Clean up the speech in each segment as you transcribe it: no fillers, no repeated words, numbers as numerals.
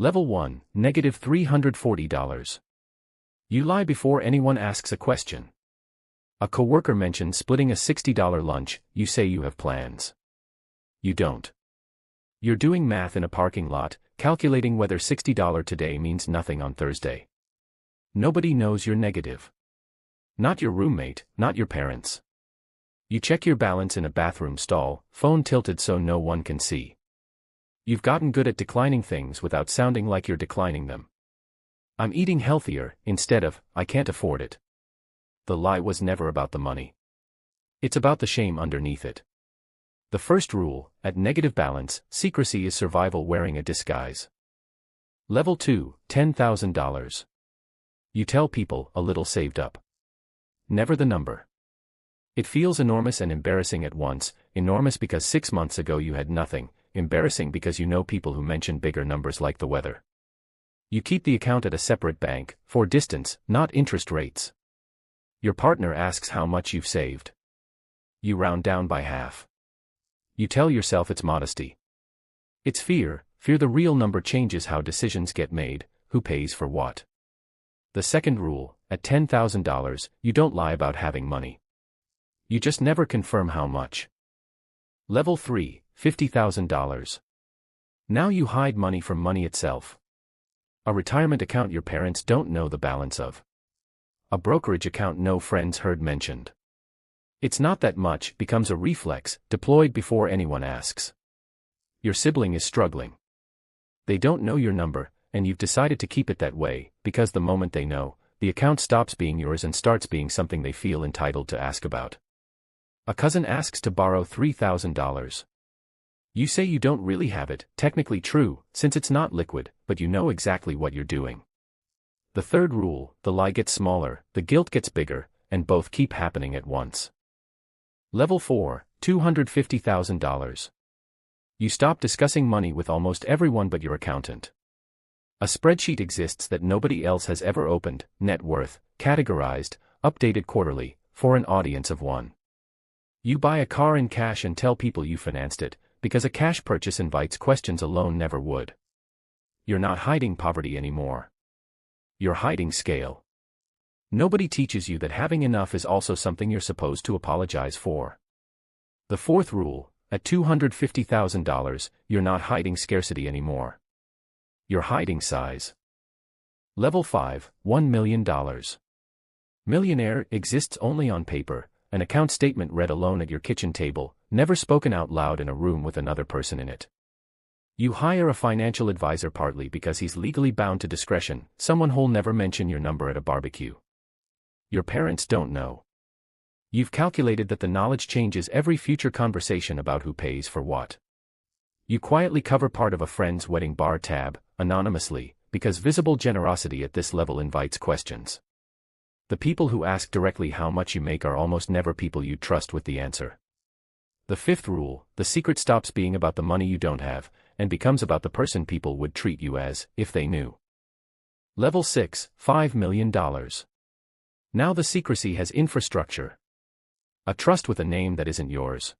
Level 1, negative $340. You lie before anyone asks a question. A coworker mentions splitting a $60 lunch, you say you have plans. You don't. You're doing math in a parking lot, calculating whether $60 today means nothing on Thursday. Nobody knows you're negative. Not your roommate, not your parents. You check your balance in a bathroom stall, phone tilted so no one can see. You've gotten good at declining things without sounding like you're declining them. I'm eating healthier, instead of, I can't afford it. The lie was never about the money. It's about the shame underneath it. The first rule, at negative balance, secrecy is survival wearing a disguise. Level 2, $10,000. You tell people, a little saved up. Never the number. It feels enormous and embarrassing at once, enormous because 6 months ago you had nothing, embarrassing because you know people who mention bigger numbers like the weather. You keep the account at a separate bank, for distance, not interest rates. Your partner asks how much you've saved. You round down by half. You tell yourself it's modesty. It's fear the real number changes how decisions get made, who pays for what. The second rule, at $10,000, you don't lie about having money. You just never confirm how much. Level 3, $50,000. Now you hide money from money itself. A retirement account your parents don't know the balance of. A brokerage account no friends heard mentioned. It's not that much becomes a reflex, deployed before anyone asks. Your sibling is struggling. They don't know your number, and you've decided to keep it that way, because the moment they know, the account stops being yours and starts being something they feel entitled to ask about. A cousin asks to borrow $3,000. You say you don't really have it, technically true, since it's not liquid, but you know exactly what you're doing. The third rule, the lie gets smaller, the guilt gets bigger, and both keep happening at once. Level 4, $250,000. You stop discussing money with almost everyone but your accountant. A spreadsheet exists that nobody else has ever opened, net worth, categorized, updated quarterly, for an audience of one. You buy a car in cash and tell people you financed it, because a cash purchase invites questions a loan never would. You're not hiding poverty anymore. You're hiding scale. Nobody teaches you that having enough is also something you're supposed to apologize for. The fourth rule, at $250,000, you're not hiding scarcity anymore. You're hiding size. Level 5, $1 million. Millionaire exists only on paper, an account statement read alone at your kitchen table, never spoken out loud in a room with another person in it. You hire a financial advisor partly because he's legally bound to discretion, someone who'll never mention your number at a barbecue. Your parents don't know. You've calculated that the knowledge changes every future conversation about who pays for what. You quietly cover part of a friend's wedding bar tab, anonymously, because visible generosity at this level invites questions. The people who ask directly how much you make are almost never people you trust with the answer. The fifth rule, the secret stops being about the money you don't have, and becomes about the person people would treat you as, if they knew. Level 6, $5 million. Now the secrecy has infrastructure. A trust with a name that isn't yours.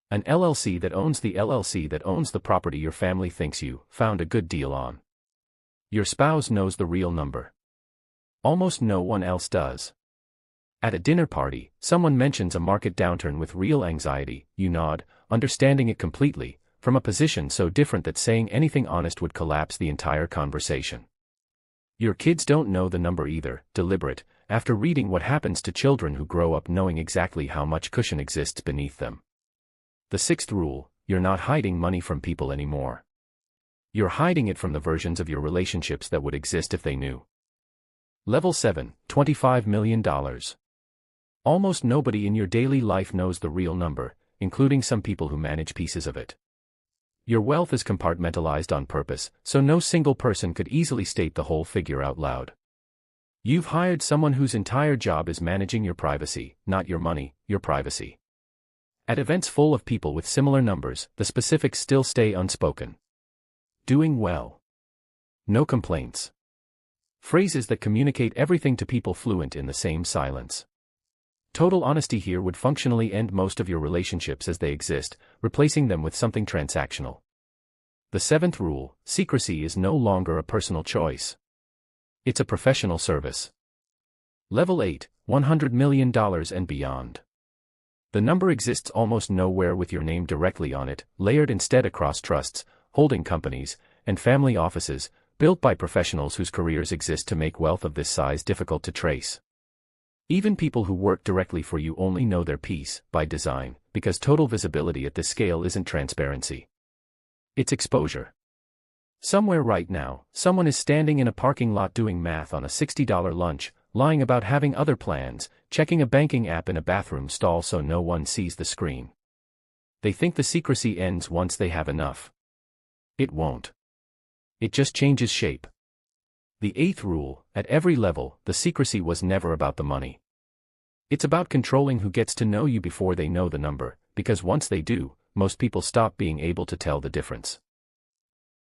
An LLC that owns the LLC that owns the property your family thinks you found a good deal on. Your spouse knows the real number. Almost no one else does. At a dinner party, someone mentions a market downturn with real anxiety, you nod, understanding it completely, from a position so different that saying anything honest would collapse the entire conversation. Your kids don't know the number either, deliberate, after reading what happens to children who grow up knowing exactly how much cushion exists beneath them. The sixth rule, you're not hiding money from people anymore. You're hiding it from the versions of your relationships that would exist if they knew. Level 7, $25 million. Almost nobody in your daily life knows the real number, including some people who manage pieces of it. Your wealth is compartmentalized on purpose, so no single person could easily state the whole figure out loud. You've hired someone whose entire job is managing your privacy, not your money, your privacy. At events full of people with similar numbers, the specifics still stay unspoken. Doing well. No complaints. Phrases that communicate everything to people fluent in the same silence. Total honesty here would functionally end most of your relationships as they exist, replacing them with something transactional. The seventh rule, secrecy is no longer a personal choice. It's a professional service. Level 8, $100 million and beyond. The number exists almost nowhere with your name directly on it, layered instead across trusts, holding companies, and family offices, built by professionals whose careers exist to make wealth of this size difficult to trace. Even people who work directly for you only know their piece, by design, because total visibility at this scale isn't transparency. It's exposure. Somewhere right now, someone is standing in a parking lot doing math on a $60 lunch, lying about having other plans, checking a banking app in a bathroom stall so no one sees the screen. They think the secrecy ends once they have enough. It won't. It just changes shape. The eighth rule, at every level, the secrecy was never about the money. It's about controlling who gets to know you before they know the number, because once they do, most people stop being able to tell the difference.